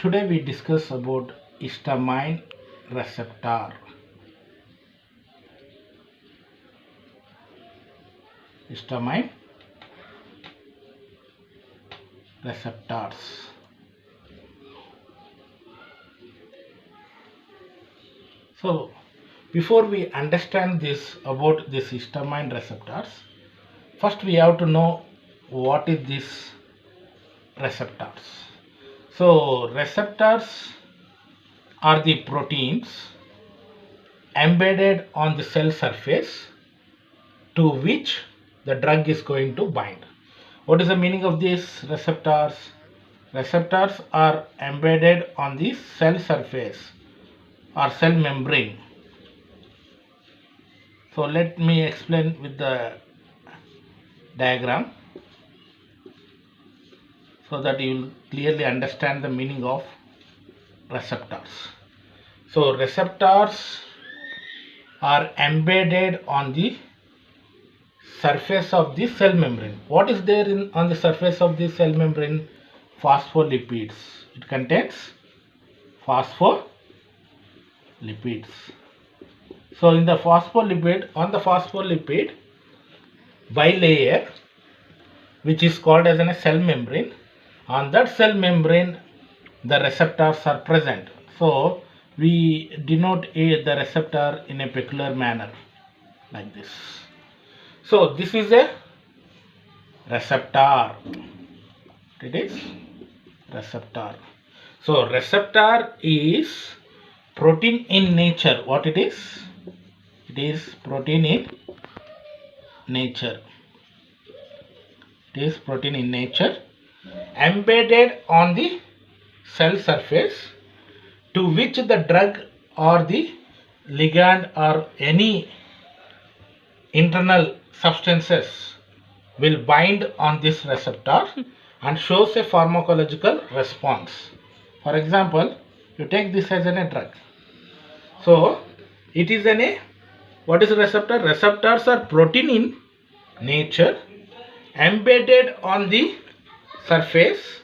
Today we discuss about histamine receptor. Histamine receptors. So before we understand this about this histamine receptors, first we have to know what is this receptors. So receptors are the proteins embedded on the cell surface to which the drug is going to bind. What is the meaning of these receptors? Receptors are embedded on the cell surface or cell membrane. So let me explain with the diagram so that you will clearly understand the meaning of receptors. So receptors are embedded on the surface of the cell membrane. What is there on the surface of the cell membrane? Phospholipids. It contains phospholipids. So in the phospholipid, on the phospholipid bilayer, which is called as a cell membrane, on that cell membrane the receptors are present. So we denote the receptor in a peculiar manner like this. So this is a receptor. It is receptor. So receptor is protein in nature. What it is? It is protein in nature. It is protein in nature embedded on the cell surface to which the drug or the ligand or any internal substances will bind on this receptor and shows a pharmacological response. For example, you take this as a drug. So it is what is a receptor? Receptors are protein in nature embedded on the surface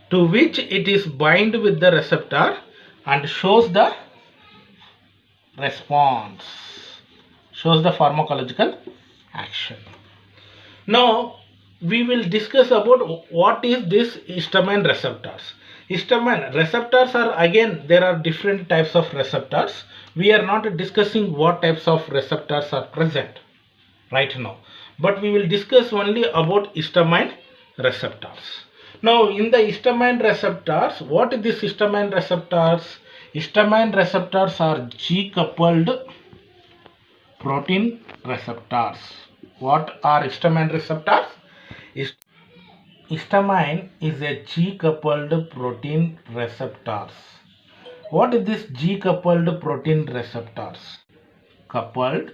to which it is bind with the receptor and shows the response, shows the pharmacological action. Now we will discuss about what is this histamine receptors. Histamine receptors are, again, there are different types of receptors. We are not discussing what types of receptors are present right now, but we will discuss only about histamine receptors. Now in the histamine receptors, what is this histamine receptors? Histamine receptors are G-coupled protein receptors. What are histamine receptors? Histamine is a G-coupled protein receptors. What is this G-coupled protein receptors? Coupled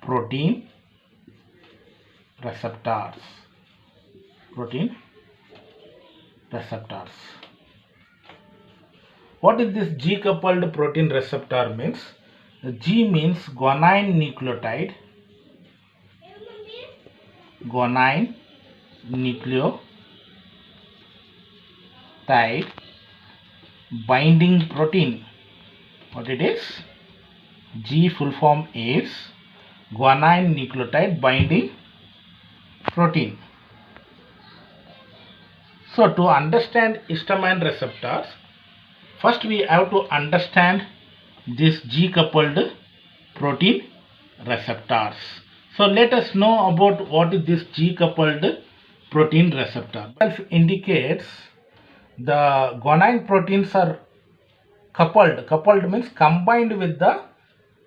protein receptors. Protein receptors. What is this G-coupled protein receptor means? G means guanine nucleotide. Guanine nucleotide binding protein. What it is? G full form is guanine nucleotide binding protein. So to understand histamine receptors, first we have to understand this G-coupled protein receptors. So let us know about what is this G-coupled protein receptor. It indicates the guanine proteins are coupled. Coupled means combined with the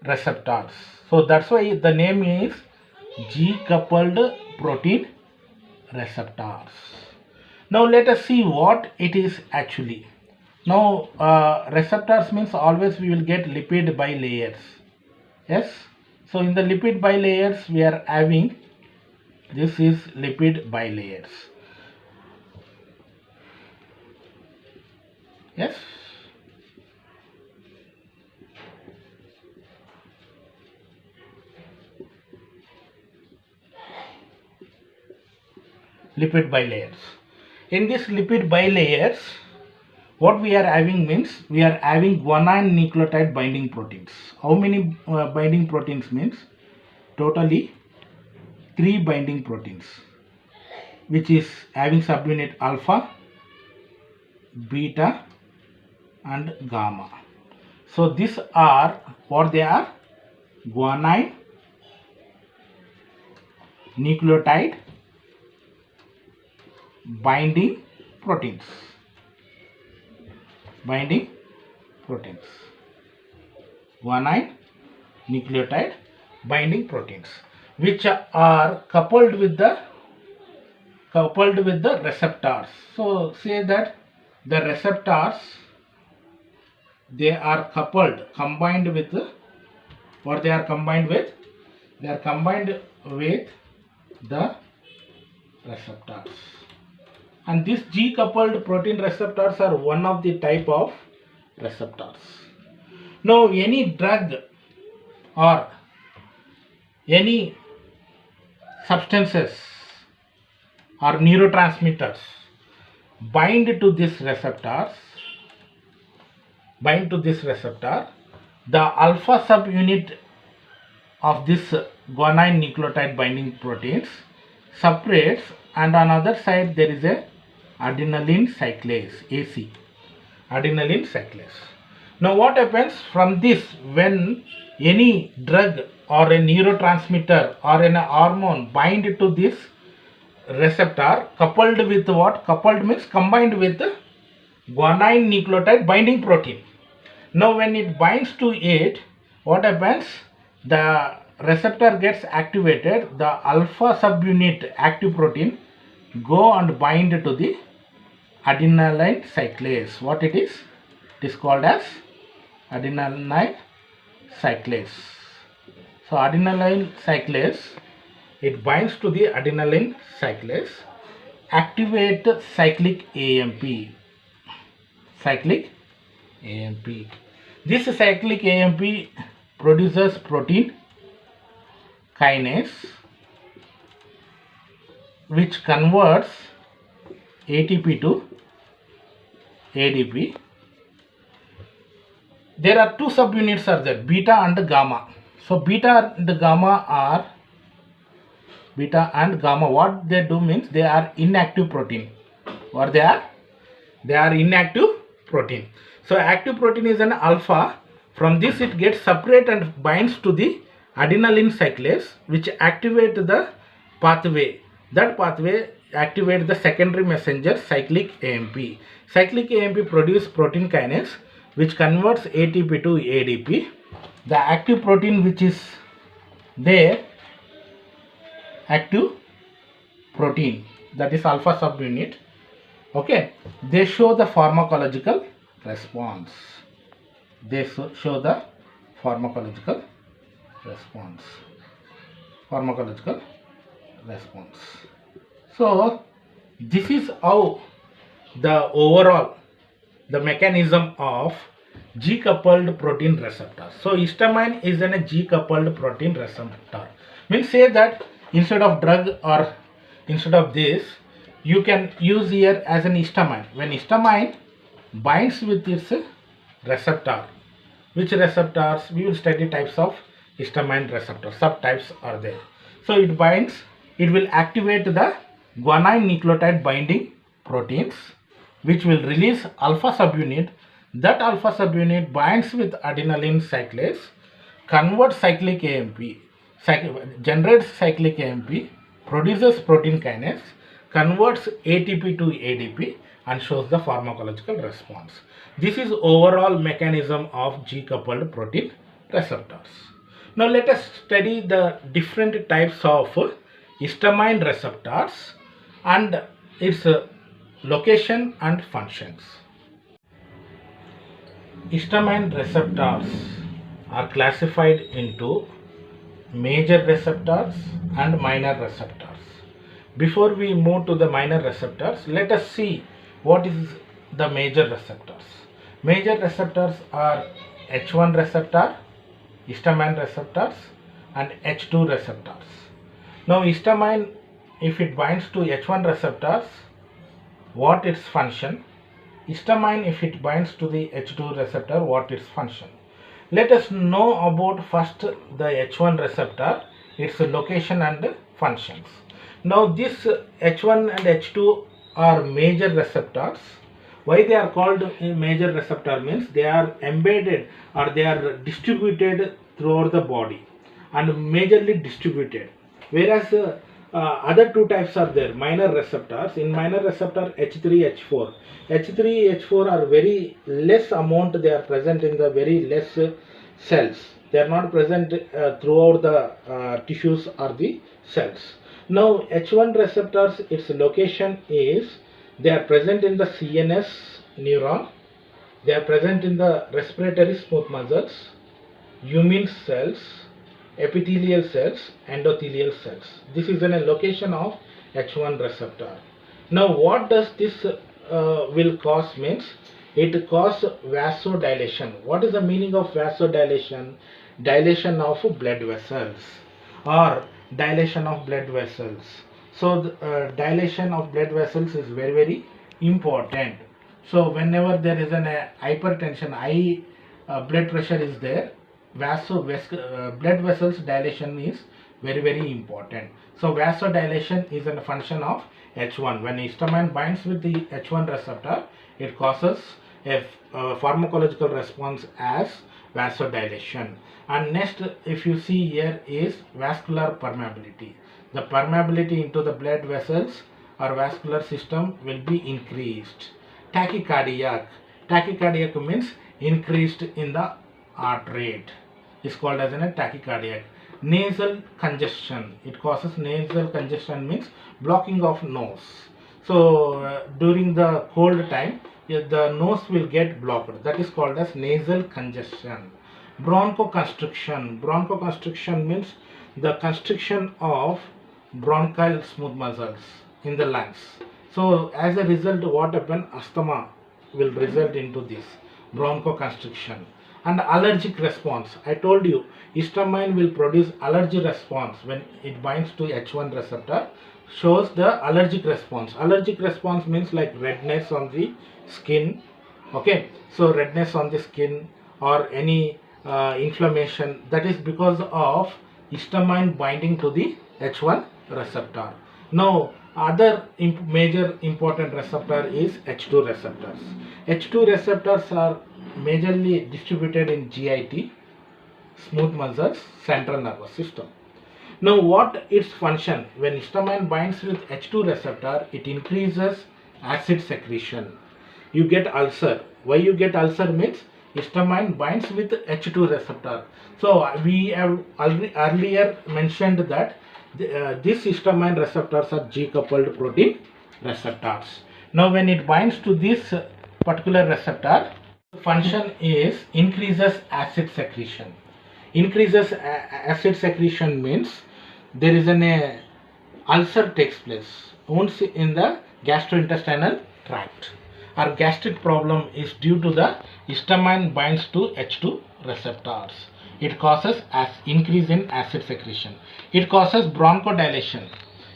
receptors. So that's why the name is G-coupled protein receptors. Now let us see what it is actually. Now receptors means always we will get lipid bilayers. Yes. So in the lipid bilayers we are having, this is lipid bilayers. Yes. Lipid bilayers. In this lipid bilayers what we are having means we are having guanine nucleotide binding proteins. How many binding proteins means? Totally 3 binding proteins, which is having subunit alpha, beta and gamma. So these are what they are: guanine nucleotide binding proteins. Binding proteins. Guanine nucleotide binding proteins, which are coupled with the receptors. So say that the receptors, they are combined with what they are combined with? They are combined with the receptors. And these G coupled protein receptors are one of the type of receptors. Now any drug or any substances or neurotransmitters bind to this receptor, the alpha subunit of this guanine nucleotide binding proteins separates, and on other side there is a adenylene cyclase, AC, adenylene cyclase. Now what happens from this? When any drug or a neurotransmitter or an hormone bind to this receptor, coupled with what? Coupled means combined with guanine nucleotide binding protein. Now when it binds to it, what happens? The receptor gets activated, the alpha subunit active protein go and bind to the adenylene cyclase. What it is? It is called as adenylene cyclase. So adenylene cyclase, it binds to the adenylene cyclase, activate cyclic AMP. Cyclic AMP. This cyclic AMP produces protein kinase, which converts ATP to ADP. There are two subunits are there, beta and gamma. So beta and gamma, what they do means they are inactive protein, or they are inactive protein. So active protein is an alpha. From this it gets separate and binds to the adenylene cyclase, which activate the pathway. That pathway activate the secondary messenger cyclic AMP. Cyclic AMP produce protein kinase, which converts ATP to ADP. The active protein which is there, active protein, that is alpha subunit, okay, they show the pharmacological response. Show the pharmacological response. So this is how the overall the mechanism of G coupled protein receptor. So histamine is a G coupled protein receptor. Means say that instead of drug or instead of this, you can use here as an histamine. When histamine binds with its receptor, which receptors? We will study types of histamine receptor, subtypes are there. So it binds, it will activate the guanine nucleotide binding proteins, which will release alpha subunit. That alpha subunit binds with adenylene cyclase, converts cyclic AMP, generates cyclic AMP, produces protein kinase, converts ATP to ADP, and shows the pharmacological response. This is overall mechanism of G coupled protein receptors. Now let us study the different types of histamine receptors and its location and functions. Histamine receptors are classified into major receptors and minor receptors. Before we move to the minor receptors, let us see what is the major receptors. Major receptors are H1 receptor, histamine receptors, and H2 receptors. Now if it binds to H1 receptors, what its function? histamine, if it binds to the H2 receptor, what its function? Let us know about first the H1 receptor, its location and functions. Now this H1 and H2 are major receptors. Why they are called major receptor means they are embedded or they are distributed throughout the body and majorly distributed. Whereas other two types are there, minor receptors. In minor receptor H3, H4. H3, H4 are very less amount, they are present in the very less cells. They are not present throughout the tissues or the cells. Now H1 receptors, its location is they are present in the CNS neuron, they are present in the respiratory smooth muscles, human cells, epithelial cells, endothelial cells. This is a location of H1 receptor. Now what does this will cause means it causes vasodilation. What is the meaning of vasodilation? Dilation of blood vessels or dilation of blood vessels. So the, dilation of blood vessels is very important. So whenever there is an hypertension, high blood pressure is there, blood vessels dilation is very important. So vasodilation is a function of H1. When histamine binds with the H1 receptor, it causes a pharmacological response as vasodilation. And next, if you see here, is vascular permeability. The permeability into the blood vessels or vascular system will be increased. Tachycardiac. Tachycardiac means increased in the heart rate. Is called as a tachycardiac. Nasal congestion. It causes nasal congestion means blocking of nose. So during the cold time, the nose will get blocked. That is called as nasal congestion. Bronchoconstriction. Bronchoconstriction means the constriction of bronchial smooth muscles in the lungs. So as a result, what happens? Asthma will result into this bronchoconstriction. And allergic response. I told you histamine will produce allergy response when it binds to H1 receptor, shows the allergic response. Allergic response means like redness on the skin. Okay, so redness on the skin or any inflammation, that is because of histamine binding to the H1 receptor. Now other major important receptor is H2 receptors. H2 receptors are majorly distributed in GIT, smooth muscles, central nervous system. Now what its function? When histamine binds with H2 receptor, it increases acid secretion. You get ulcer. Why you get ulcer means histamine binds with H2 receptor. So we have earlier mentioned that these histamine receptors are G-coupled protein receptors. Now when it binds to this particular receptor, function is increases acid secretion. Increases acid secretion means there is an ulcer takes place once in the gastrointestinal tract. Our gastric problem is due to the histamine binds to H2 receptors. It causes increase in acid secretion. It causes bronchodilation.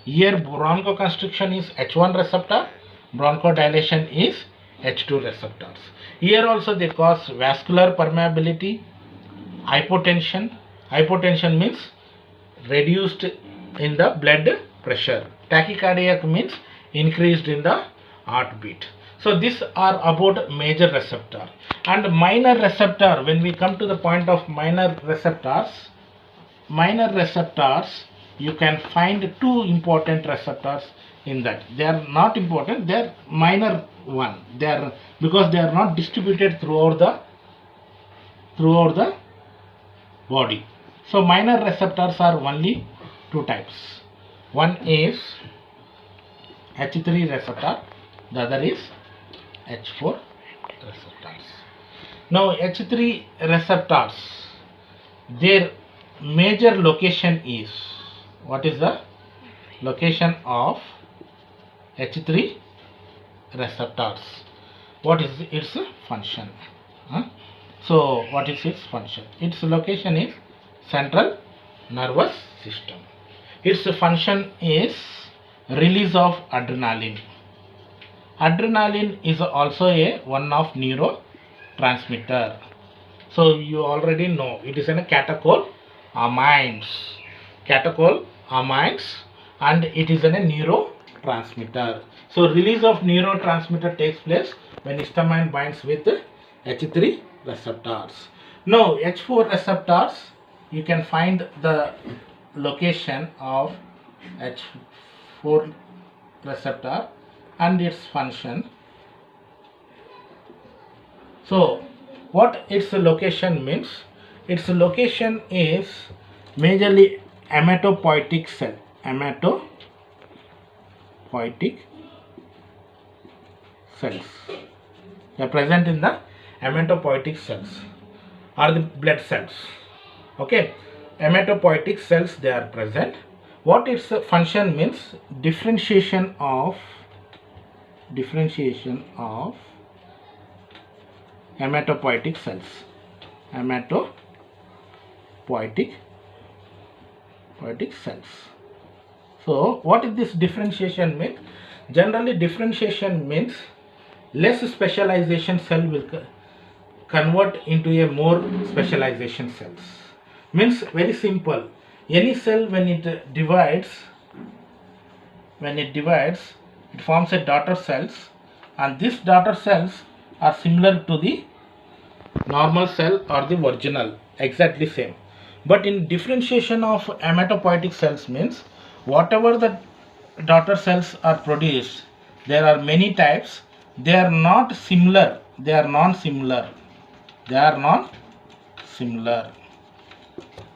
Here bronchoconstriction is H1 receptor, bronchodilation is H2 receptors. Here also they cause vascular permeability, hypotension. Hypotension means reduced in the blood pressure. Tachycardiac means increased in the heartbeat. So these are about major receptor. And minor receptor, when we come to the point of minor receptors, you can find two important receptors in that. They are not important, they are minor one. They are because they are not distributed throughout the body. So minor receptors are only two types. One is H3 receptor, the other is H4 receptors. Now H3 receptors, their major location is, what is the location of H3 receptors? What is its function? So what is its function? Its location is central nervous system. Its function is release of adrenaline. Adrenaline is also a one of neurotransmitter. So you already know it is a catecholamines. Catecholamines, and it is a neurotransmitter. So release of neurotransmitter takes place when histamine binds with H3 receptors. Now H4 receptors, you can find the location of H4 receptor and its function. So what its location means? Its location is majorly hematopoietic cell. Hematopoietic cells. They are present in the hematopoietic cells or the blood cells. Okay, hematopoietic cells, they are present. What its function means? Differentiation of hematopoietic cells. Hematopoietic cells. So what is this differentiation mean? Generally differentiation means less specialization cell will convert into a more specialization cells. Means very simple. Any cell when it divides, it forms a daughter cells, and these daughter cells are similar to the normal cell or the original, exactly same. But in differentiation of hematopoietic cells means whatever the daughter cells are produced, there are many types. They are not similar, they are non-similar.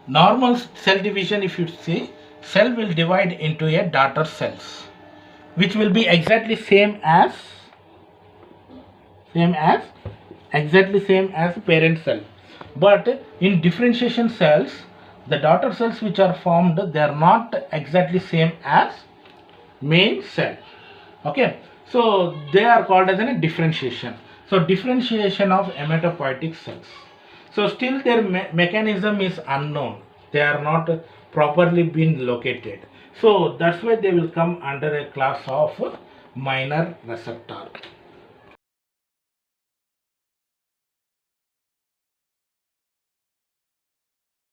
Normal cell division, if you see, cell will divide into a daughter cells, which will be exactly same as parent cell. But in differentiation cells, the daughter cells which are formed, they are not exactly same as main cell. Okay, so they are called as a differentiation. So differentiation of hematopoietic cells. So still their mechanism is unknown. They are not properly been located. So that's why they will come under a class of minor receptor.